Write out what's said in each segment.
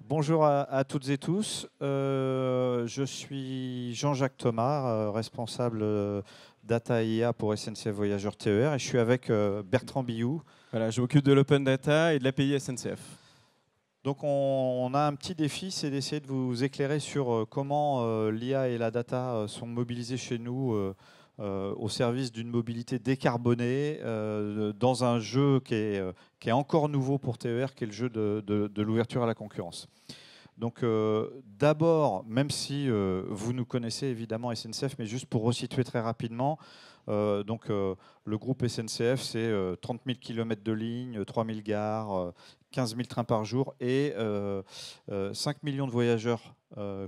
Bonjour à toutes et tous. Je suis Jean-Jacques Thomas, responsable Data IA pour SNCF Voyageurs TER, et je suis avec Bertrand Billou. Voilà, je m'occupe de l'open data et de l'API SNCF. Donc on a un petit défi, c'est d'essayer de vous éclairer sur comment l'IA et la data sont mobilisées chez nous au service d'une mobilité décarbonée dans un jeu qui est encore nouveau pour TER, qui est le jeu de l'ouverture à la concurrence. Donc d'abord, même si vous nous connaissez évidemment SNCF, mais juste pour resituer très rapidement, le groupe SNCF, c'est 30 000 km de ligne, 3 000 gares, 15 000 trains par jour et 5 millions de voyageurs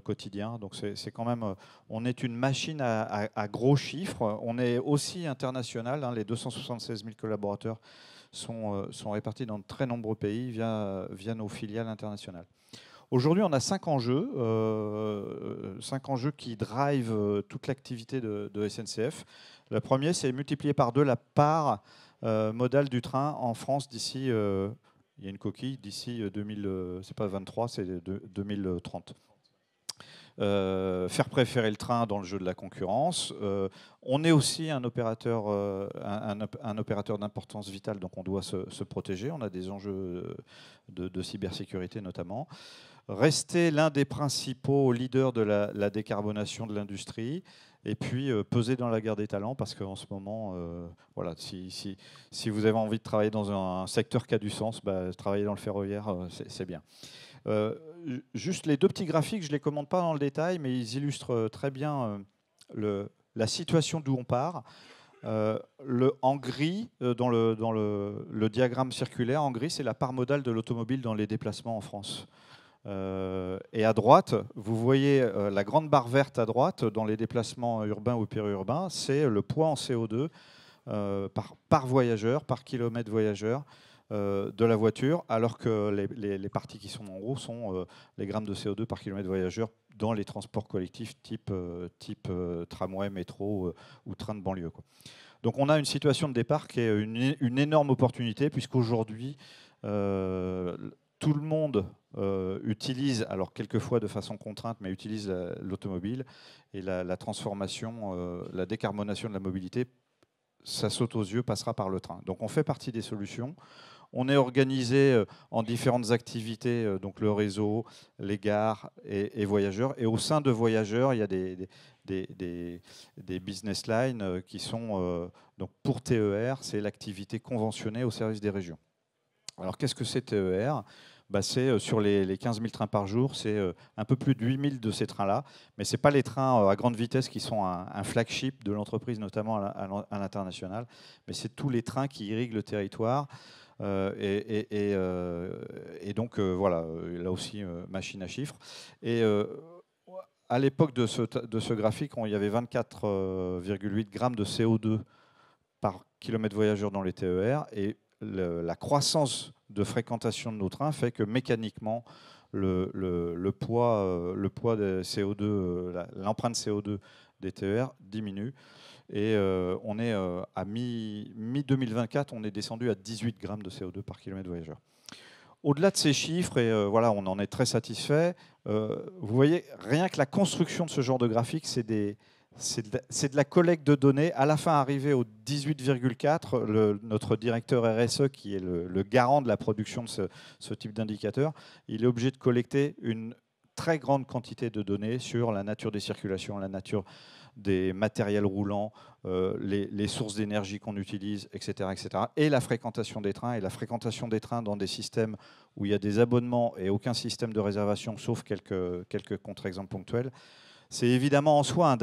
quotidiens. Donc c'est quand même, on est une machine à gros chiffres. On est aussi international, hein, les 276 000 collaborateurs sont répartis dans de très nombreux pays via nos filiales internationales. Aujourd'hui, on a 5 enjeux qui drivent toute l'activité de SNCF. Le premier, c'est multiplier par 2 la part modale du train en France d'ici, il y a une coquille, d'ici 2000, c'est pas 23, c'est 2030. Faire préférer le train dans le jeu de la concurrence. On est aussi un opérateur d'importance vitale, donc on doit se protéger. On a des enjeux de cybersécurité notamment. Rester l'un des principaux leaders de la décarbonation de l'industrie, et puis peser dans la guerre des talents, parce qu'en ce moment, voilà, si vous avez envie de travailler dans un secteur qui a du sens, travailler dans le ferroviaire, c'est bien. Juste les 2 petits graphiques, je ne les commande pas dans le détail, mais ils illustrent très bien la situation d'où on part. En gris, dans le diagramme circulaire, en gris, c'est la part modale de l'automobile dans les déplacements en France. Et à droite, vous voyez la grande barre verte à droite, dans les déplacements urbains ou périurbains, c'est le poids en CO2 par voyageur, par kilomètre voyageur de la voiture, alors que les parties qui sont en haut sont les grammes de CO2 par kilomètre voyageur dans les transports collectifs type tramway, métro ou train de banlieue, quoi. Donc on a une situation de départ qui est une énorme opportunité, puisqu'aujourd'hui, tout le monde utilise, alors quelquefois de façon contrainte, mais utilise l'automobile, et la transformation, la décarbonation de la mobilité, ça saute aux yeux, passera par le train. Donc on fait partie des solutions. On est organisé en différentes activités, donc le réseau, les gares et voyageurs. Et au sein de voyageurs, il y a des business lines qui sont, donc pour TER, c'est l'activité conventionnée au service des régions. Alors qu'est-ce que c'est TER ? C'est sur les 15 000 trains par jour, c'est un peu plus de 8 000 de ces trains-là. Mais ce n'est pas les trains à grande vitesse qui sont un flagship de l'entreprise, notamment à l'international, mais c'est tous les trains qui irriguent le territoire. Et donc, voilà, là aussi, machine à chiffres. Et à l'époque de ce graphique, il y avait 24,8 grammes de CO2 par kilomètre voyageur dans les TER. Et la croissance de fréquentation de nos trains fait que mécaniquement, le poids de CO2, l'empreinte CO2 des TER diminue. Et on est à mi-2024, on est descendu à 18 grammes de CO2 par kilomètre voyageur. Au-delà de ces chiffres, et voilà, on en est très satisfait, vous voyez, rien que la construction de ce genre de graphique, c'est de la collecte de données. À la fin, arrivé au 18,4, notre directeur RSE, qui est le garant de la production de ce type d'indicateur, il est obligé de collecter une très grande quantité de données sur la nature des circulations, la nature des matériels roulants, les sources d'énergie qu'on utilise, etc., etc. Et la fréquentation des trains. Et la fréquentation des trains dans des systèmes où il y a des abonnements et aucun système de réservation, sauf quelques contre-exemples ponctuels. C'est évidemment en soi un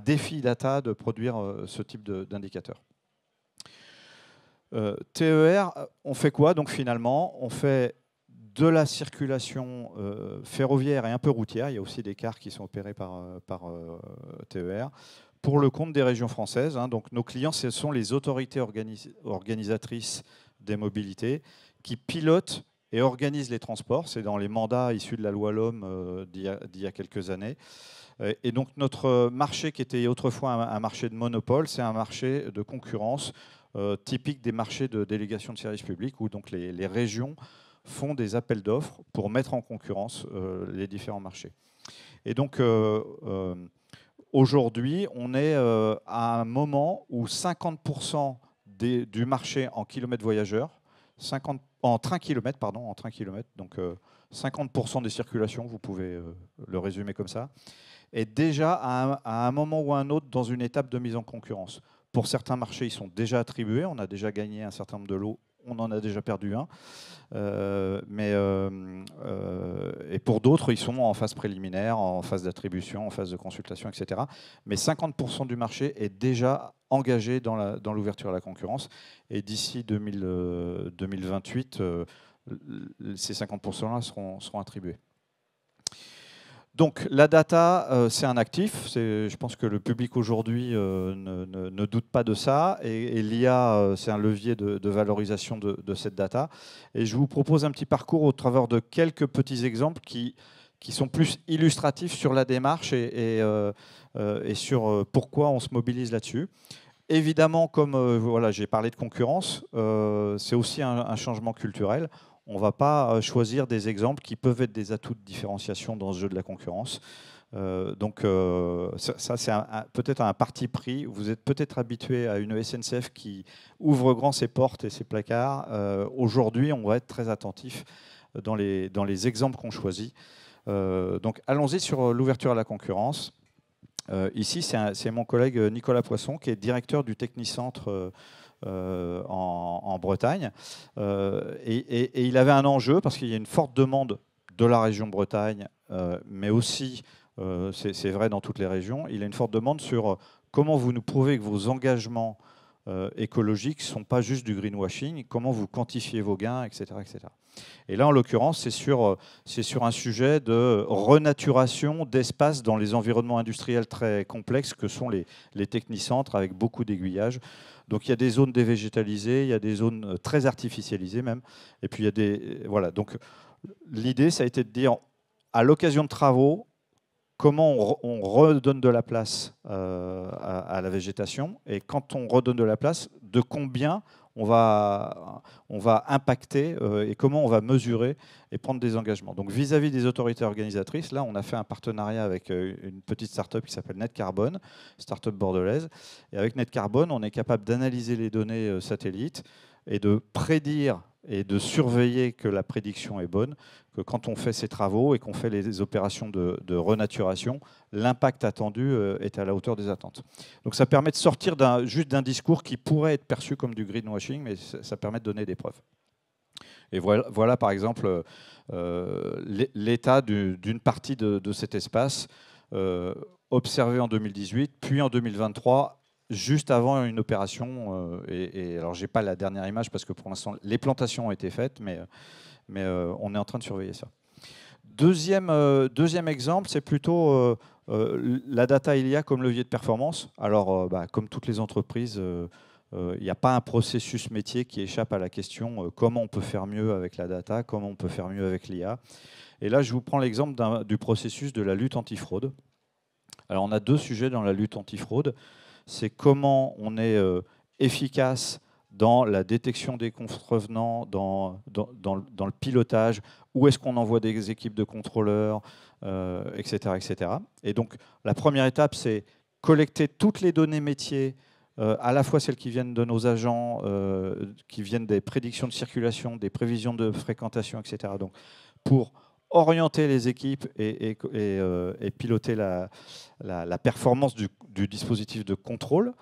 défi data de produire ce type d'indicateur. TER, on fait quoi donc finalement ? On fait de la circulation ferroviaire et un peu routière. Il y a aussi des cars qui sont opérés par TER pour le compte des régions françaises. Hein. Donc nos clients, ce sont les autorités organisatrices des mobilités qui pilotent et organisent les transports. C'est dans les mandats issus de la loi LOM d'il y a quelques années. Et donc notre marché, qui était autrefois un marché de monopole, c'est un marché de concurrence typique des marchés de délégation de services publics, où donc les régions font des appels d'offres pour mettre en concurrence les différents marchés. Et donc, aujourd'hui, on est à un moment où 50% du marché en kilomètres voyageurs, en train kilomètres, donc 50% des circulations, vous pouvez le résumer comme ça, est déjà à un moment ou à un autre dans une étape de mise en concurrence. Pour certains marchés, ils sont déjà attribués, on a déjà gagné un certain nombre de lots, on en a déjà perdu un. Et pour d'autres, ils sont en phase préliminaire, en phase d'attribution, en phase de consultation, etc. Mais 50% du marché est déjà engagé dans l'ouverture à la concurrence. Et d'ici 2028, ces 50%-là seront attribués. Donc la data, c'est un actif. Je pense que le public aujourd'hui ne doute pas de ça. Et l'IA, c'est un levier de valorisation de cette data. Et je vous propose un petit parcours au travers de quelques petits exemples qui sont plus illustratifs sur la démarche et sur pourquoi on se mobilise là-dessus. Évidemment, comme voilà, j'ai parlé de concurrence, c'est aussi un changement culturel. On ne va pas choisir des exemples qui peuvent être des atouts de différenciation dans ce jeu de la concurrence. Donc ça, c'est peut-être un parti pris. Vous êtes peut-être habitué à une SNCF qui ouvre grand ses portes et ses placards. Aujourd'hui, on va être très attentif dans les exemples qu'on choisit. Donc allons-y sur l'ouverture à la concurrence. Ici, c'est mon collègue Nicolas Poisson, qui est directeur du Technicentre en Bretagne. Et il avait un enjeu, parce qu'il y a une forte demande de la région Bretagne, mais aussi, c'est vrai dans toutes les régions, il y a une forte demande sur comment vous nous prouvez que vos engagements écologiques ne sont pas juste du greenwashing, comment vous quantifiez vos gains, etc. etc. Et là, en l'occurrence, c'est sur un sujet de renaturation d'espace dans les environnements industriels très complexes que sont les technicentres, avec beaucoup d'aiguillages. Donc il y a des zones dévégétalisées, il y a des zones très artificialisées même. Et puis il y a des... Voilà. Donc l'idée, ça a été de dire, à l'occasion de travaux, comment on redonne de la place à la végétation, et quand on redonne de la place, de combien on va impacter et comment on va mesurer et prendre des engagements. Donc vis-à-vis des autorités organisatrices, là on a fait un partenariat avec une petite start-up qui s'appelle NetCarbone, start-up bordelaise. Et avec NetCarbone, on est capable d'analyser les données satellites et de prédire et de surveiller que la prédiction est bonne, que quand on fait ces travaux et qu'on fait les opérations de renaturation, l'impact attendu est à la hauteur des attentes. Donc ça permet de sortir juste d'un discours qui pourrait être perçu comme du greenwashing, mais ça permet de donner des preuves. Et voilà par exemple l'état d'une partie de cet espace observé en 2018, puis en 2023, juste avant une opération. Et alors, je n'ai pas la dernière image parce que pour l'instant, les plantations ont été faites, mais on est en train de surveiller ça. Deuxième exemple, c'est plutôt la data IA comme levier de performance. Alors, comme toutes les entreprises, il n'y a pas un processus métier qui échappe à la question comment on peut faire mieux avec la data, comment on peut faire mieux avec l'IA. Et là, je vous prends l'exemple du processus de la lutte antifraude. Alors, on a deux sujets dans la lutte antifraude. C'est comment on est efficace dans la détection des contrevenants, dans le pilotage, où est-ce qu'on envoie des équipes de contrôleurs, etc., etc. Et donc, la première étape, c'est collecter toutes les données métiers, à la fois celles qui viennent de nos agents, qui viennent des prédictions de circulation, des prévisions de fréquentation, etc. Donc, pour orienter les équipes et piloter la performance du dispositif de contrôle.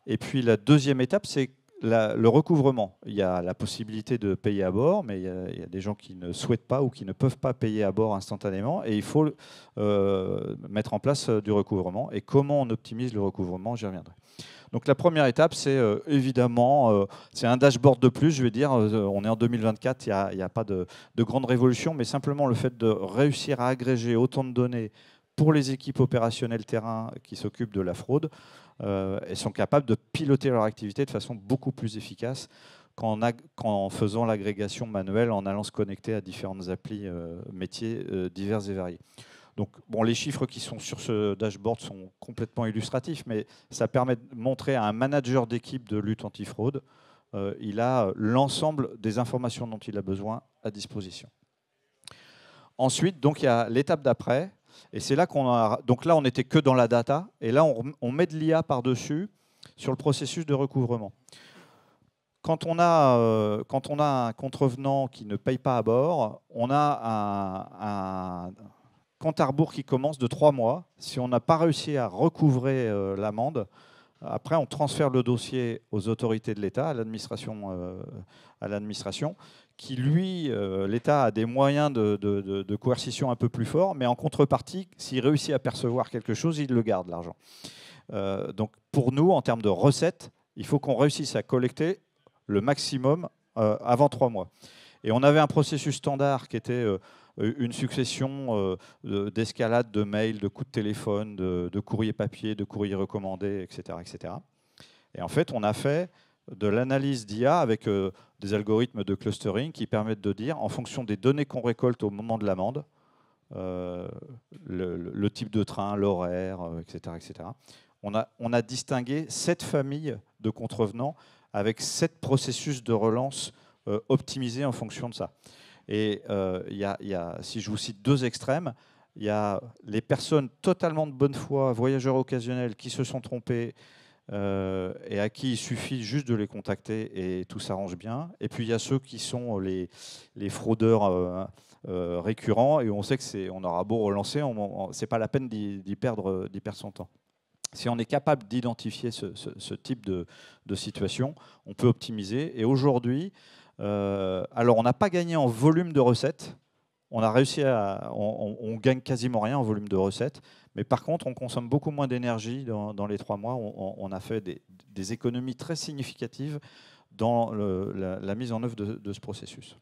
Et puis la deuxième étape, c'est le recouvrement. Il y a la possibilité de payer à bord, mais il y a des gens qui ne souhaitent pas ou qui ne peuvent pas payer à bord instantanément, et il faut mettre en place du recouvrement. Et comment on optimise le recouvrement, j'y reviendrai. Donc la première étape, c'est évidemment, c'est un dashboard de plus, je vais dire. On est en 2024, il n'y a pas de grande révolution, mais simplement le fait de réussir à agréger autant de données pour les équipes opérationnelles terrain qui s'occupent de la fraude, elles sont capables de piloter leur activité de façon beaucoup plus efficace qu'en faisant l'agrégation manuelle, en allant se connecter à différentes applis métiers divers et variés. Donc, bon, les chiffres qui sont sur ce dashboard sont complètement illustratifs, mais ça permet de montrer à un manager d'équipe de lutte antifraude il a l'ensemble des informations dont il a besoin à disposition. Ensuite, donc, il y a l'étape d'après, et c'est là qu'on a... Donc là, on n'était que dans la data, et là, on met de l'IA par-dessus sur le processus de recouvrement. Quand on a un contrevenant qui ne paye pas à bord, on a un compte à rebours qui commence de 3 mois. Si on n'a pas réussi à recouvrer l'amende, après on transfère le dossier aux autorités de l'État, à l'administration, qui lui, l'État a des moyens de coercition un peu plus forts, mais en contrepartie, s'il réussit à percevoir quelque chose, il le garde, l'argent. Donc pour nous, en termes de recettes, il faut qu'on réussisse à collecter le maximum avant 3 mois. Et on avait un processus standard qui était une succession d'escalades de mails, de coups de téléphone, de courriers papier, de courriers recommandés, etc., etc. Et en fait, on a fait de l'analyse d'IA avec des algorithmes de clustering qui permettent de dire, en fonction des données qu'on récolte au moment de l'amende, le type de train, l'horaire, etc., etc. On a distingué 7 familles de contrevenants avec 7 processus de relance optimisés en fonction de ça. Et si je vous cite 2 extrêmes, il y a les personnes totalement de bonne foi, voyageurs occasionnels, qui se sont trompés et à qui il suffit juste de les contacter et tout s'arrange bien. Et puis il y a ceux qui sont les fraudeurs récurrents, et on sait qu'on aura beau relancer, c'est pas la peine d'y perdre son temps. Si on est capable d'identifier ce type de situation, on peut optimiser. Et aujourd'hui, alors on n'a pas gagné en volume de recettes, on gagne quasiment rien en volume de recettes, mais par contre on consomme beaucoup moins d'énergie dans les 3 mois. On a fait des économies très significatives dans la mise en œuvre de ce processus.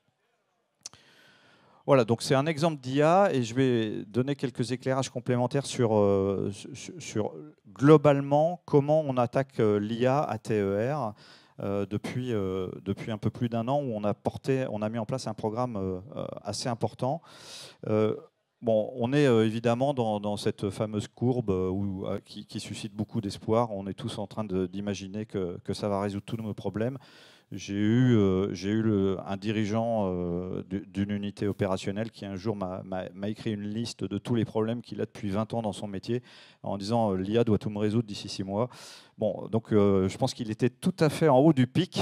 Voilà, donc c'est un exemple d'IA, et je vais donner quelques éclairages complémentaires sur globalement comment on attaque l'IA à TER depuis un peu plus d'1 an, où on a mis en place un programme assez important. Bon, on est évidemment dans cette fameuse courbe qui suscite beaucoup d'espoir. On est tous en train d'imaginer que ça va résoudre tous nos problèmes. J'ai eu un dirigeant d'une unité opérationnelle qui un jour m'a écrit une liste de tous les problèmes qu'il a depuis 20 ans dans son métier, en disant l'IA doit tout me résoudre d'ici 6 mois. Bon, donc je pense qu'il était tout à fait en haut du pic.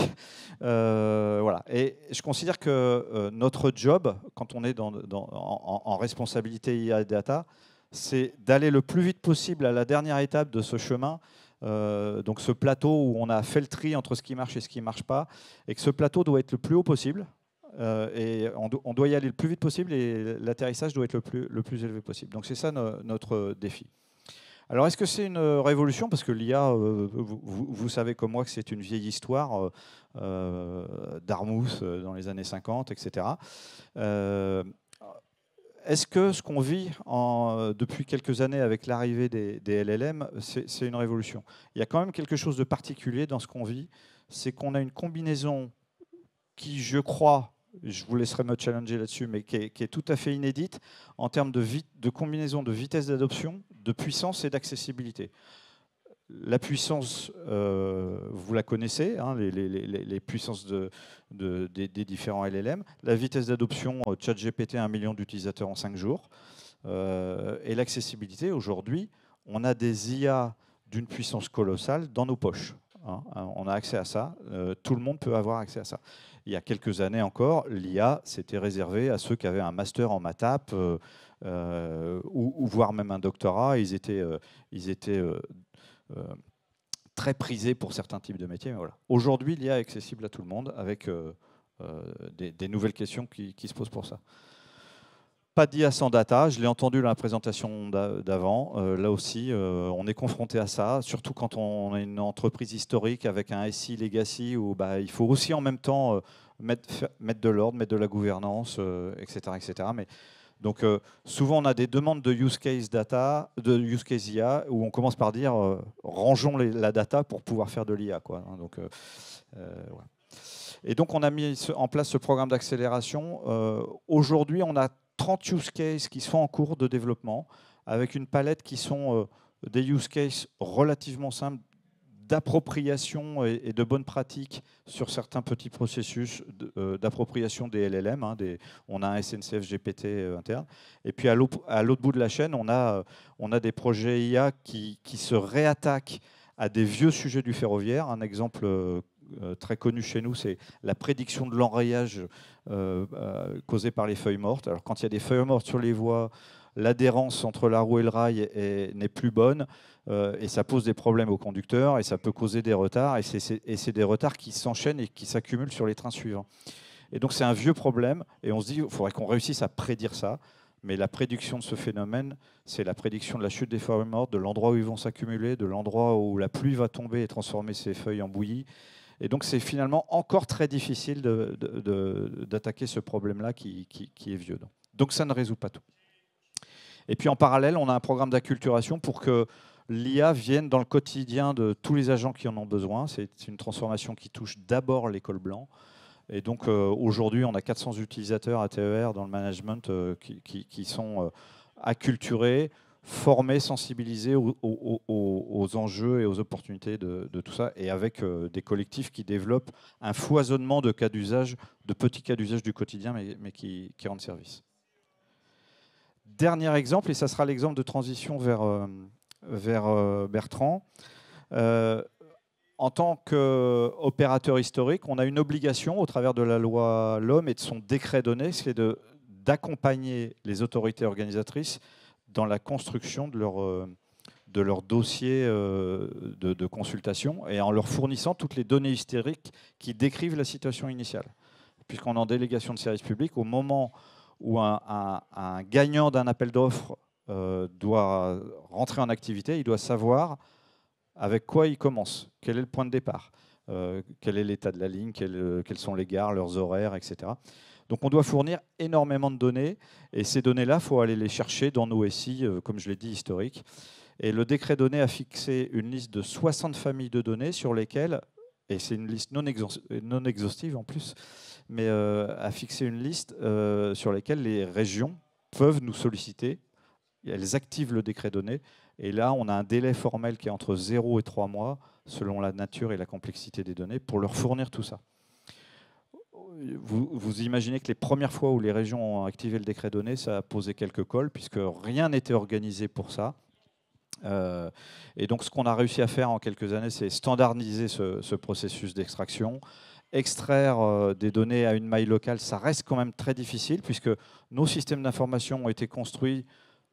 Voilà. Et je considère que notre job, quand on est en responsabilité IA et data, c'est d'aller le plus vite possible à la dernière étape de ce chemin. Donc ce plateau où on a fait le tri entre ce qui marche et ce qui ne marche pas, et que ce plateau doit être le plus haut possible, et on doit y aller le plus vite possible, et l'atterrissage doit être le plus élevé possible. Donc c'est ça notre défi. Alors est-ce que c'est une révolution? Parce que l'IA, vous savez comme moi que c'est une vieille histoire, Dartmouth dans les années 50, etc. Est-ce que ce qu'on vit depuis quelques années avec l'arrivée des LLM, c'est une révolution? Il y a quand même quelque chose de particulier dans ce qu'on vit, c'est qu'on a une combinaison qui, je crois, je vous laisserai me challenger là-dessus, mais qui est tout à fait inédite en termes de combinaison de vitesse d'adoption, de puissance et d'accessibilité. La puissance, vous la connaissez, hein, les puissances des différents LLM. La vitesse d'adoption, ChatGPT, 1 million d'utilisateurs en 5 jours. Et l'accessibilité, aujourd'hui, on a des IA d'une puissance colossale dans nos poches. Hein. On a accès à ça. Tout le monde peut avoir accès à ça. Il y a quelques années encore, l'IA, c'était réservé à ceux qui avaient un master en maths, ou voire même un doctorat. Ils étaient très prisé pour certains types de métiers. Mais voilà. Aujourd'hui, l'IA est accessible à tout le monde avec des nouvelles questions qui se posent pour ça. Pas d'IA sans data, je l'ai entendu dans la présentation d'avant. Là aussi, on est confronté à ça, surtout quand on est une entreprise historique avec un SI legacy où il faut aussi en même temps mettre de l'ordre, mettre de la gouvernance, etc., etc. Mais donc souvent on a des demandes de use case data, de use case IA, où on commence par dire rangeons la data pour pouvoir faire de l'IA, quoi. Donc ouais. Et donc on a mis en place ce programme d'accélération. Aujourd'hui, on a 30 use cases qui sont en cours de développement, avec une palette qui sont des use cases relativement simples, d'appropriation et de bonnes pratiques sur certains petits processus d'appropriation des LLM. On a un SNCF GPT interne. Et puis à l'autre bout de la chaîne, on a des projets IA qui se réattaquent à des vieux sujets du ferroviaire. Un exemple très connu chez nous, c'est la prédiction de l'enrayage causé par les feuilles mortes. Alors quand il y a des feuilles mortes sur les voies, l'adhérence entre la roue et le rail n'est plus bonne et ça pose des problèmes aux conducteurs et ça peut causer des retards et c'est des retards qui s'enchaînent et qui s'accumulent sur les trains suivants. Et donc c'est un vieux problème et on se dit qu'il faudrait qu'on réussisse à prédire ça. Mais la prédiction de ce phénomène, c'est la prédiction de la chute des feuilles mortes, de l'endroit où ils vont s'accumuler, de l'endroit où la pluie va tomber et transformer ces feuilles en bouillie. Et donc c'est finalement encore très difficile d'attaquer ce problème-là qui est vieux. Donc ça ne résout pas tout. Et puis en parallèle, on a un programme d'acculturation pour que l'IA vienne dans le quotidien de tous les agents qui en ont besoin. C'est une transformation qui touche d'abord les cols blancs. Et donc aujourd'hui, on a 400 utilisateurs à TER dans le management qui sont acculturés, formés, sensibilisés aux enjeux et aux opportunités de tout ça, et avec des collectifs qui développent un foisonnement de cas d'usage, de petits cas d'usage du quotidien, mais qui rendent service. Dernier exemple, et ça sera l'exemple de transition vers Bertrand. En tant qu'opérateur historique, on a une obligation au travers de la loi LOM et de son décret donné, c'est d'accompagner les autorités organisatrices dans la construction de leur dossier de consultation et en leur fournissant toutes les données historiques qui décrivent la situation initiale. Puisqu'on est en délégation de service public, au moment où un gagnant d'un appel d'offres doit rentrer en activité, il doit savoir avec quoi il commence, quel est le point de départ, quel est l'état de la ligne, quelles sont les gares, leurs horaires, etc. Donc on doit fournir énormément de données, et ces données-là, il faut aller les chercher dans nos SI, comme je l'ai dit, historiques. Et le décret donné a fixé une liste de 60 familles de données sur lesquelles, et c'est une liste non exhaustive en plus, mais a fixé une liste sur lesquelles les régions peuvent nous solliciter. Elles activent le décret donné. Et là, on a un délai formel qui est entre 0 et 3 mois, selon la nature et la complexité des données, pour leur fournir tout ça. Vous imaginez que les premières fois où les régions ont activé le décret donné, ça a posé quelques cols, puisque rien n'était organisé pour ça. Et donc, ce qu'on a réussi à faire en quelques années, c'est standardiser ce processus d'extraction. Extraire des données à une maille locale, ça reste quand même très difficile, puisque nos systèmes d'information ont été construits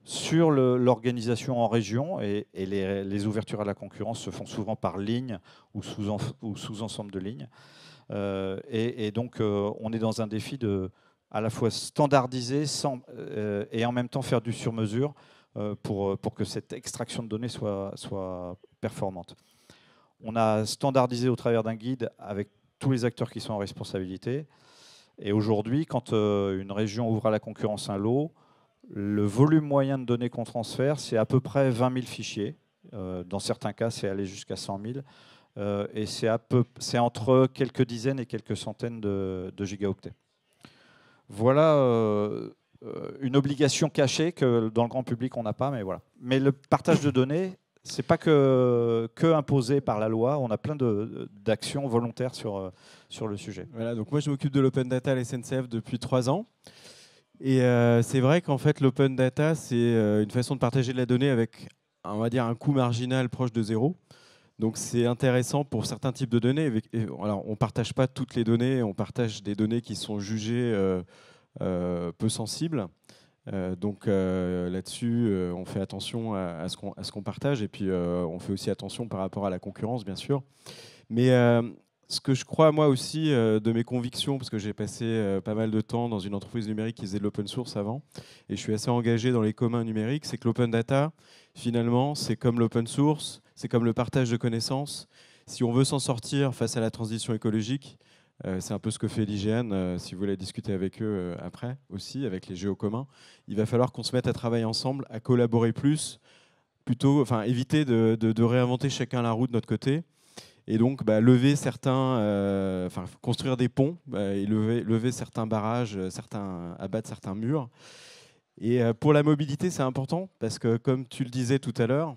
sur l'organisation en région, et les ouvertures à la concurrence se font souvent par ligne ou sous-ensemble de lignes. Et donc, on est dans un défi de à la fois standardiser et en même temps faire du sur-mesure pour que cette extraction de données soit performante. On a standardisé au travers d'un guide avec tous les acteurs qui sont en responsabilité. Et aujourd'hui, quand une région ouvre à la concurrence un lot, le volume moyen de données qu'on transfère, c'est à peu près 20 000 fichiers. Dans certains cas, c'est allé jusqu'à 100 000. Et c'est entre quelques dizaines et quelques centaines de gigaoctets. Voilà une obligation cachée que dans le grand public, on n'a pas, mais voilà. Mais le partage de données, ce n'est pas que imposé par la loi. On a plein d'actions volontaires sur le sujet. Voilà, donc moi, je m'occupe de l'open data à la SNCF depuis 3 ans. Et c'est vrai qu'en fait, l'open data, c'est une façon de partager de la donnée avec, on va dire, un coût marginal proche de 0. Donc c'est intéressant pour certains types de données. Alors, on ne partage pas toutes les données, on partage des données qui sont jugées peu sensibles. Donc là-dessus, on fait attention à ce qu'on partage, et puis on fait aussi attention par rapport à la concurrence, bien sûr. Mais ce que je crois, moi aussi, de mes convictions, parce que j'ai passé pas mal de temps dans une entreprise numérique qui faisait de l'open source avant, et je suis assez engagé dans les communs numériques, c'est que l'open data, finalement, c'est comme l'open source, c'est comme le partage de connaissances. Si on veut s'en sortir face à la transition écologique, c'est un peu ce que fait l'IGN, si vous voulez discuter avec eux après aussi, avec les géos communs, il va falloir qu'on se mette à travailler ensemble, à collaborer plus, plutôt, enfin, éviter de réinventer chacun la roue de notre côté. Et donc, lever certains, construire des ponts et lever certains barrages, abattre certains murs. Et pour la mobilité, c'est important parce que, comme tu le disais tout à l'heure,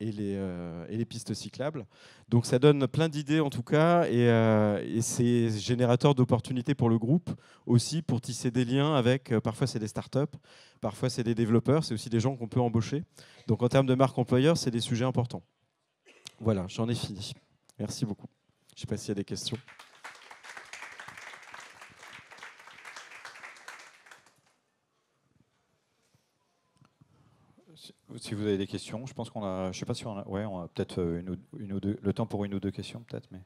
et les pistes cyclables. Donc ça donne plein d'idées en tout cas, et c'est générateur d'opportunités pour le groupe aussi, pour tisser des liens avec, parfois c'est des startups, parfois c'est des développeurs, c'est aussi des gens qu'on peut embaucher. Donc en termes de marque employeur, c'est des sujets importants. Voilà, j'en ai fini. Merci beaucoup. Je ne sais pas s'il y a des questions. Si vous avez des questions, je pense qu'on a, je sais pas si on a, ouais, on a peut-être une ou deux, le temps pour une ou deux questions peut-être, mais.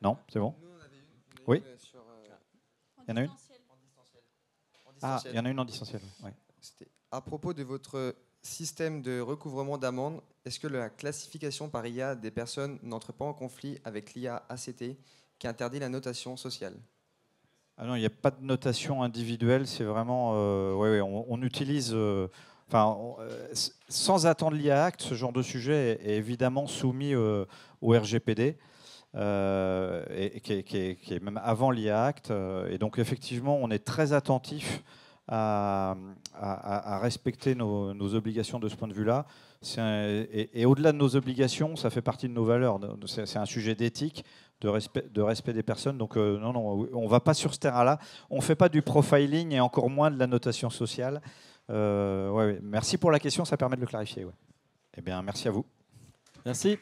Non, c'est bon. Nous, on avait une Oui. sur, Il y en a une. en Ah, distanciel. il y en a une en distanciel. Ouais. C'était à propos de votre système de recouvrement d'amendes. Est-ce que la classification par IA des personnes n'entre pas en conflit avec l'IA ACT qui interdit la notation sociale? Ah non, il n'y a pas de notation individuelle, c'est vraiment, on utilise, sans attendre l'IA Act, ce genre de sujet est évidemment soumis au RGPD, et qui est même avant l'IA Act, et donc effectivement, on est très attentif à respecter nos obligations de ce point de vue-là. Et au-delà de nos obligations, ça fait partie de nos valeurs. C'est un sujet d'éthique, de respect des personnes. Donc non, on ne va pas sur ce terrain-là. On ne fait pas du profiling et encore moins de la notation sociale. Ouais. Merci pour la question, ça permet de le clarifier. Ouais. Eh bien, merci à vous. Merci.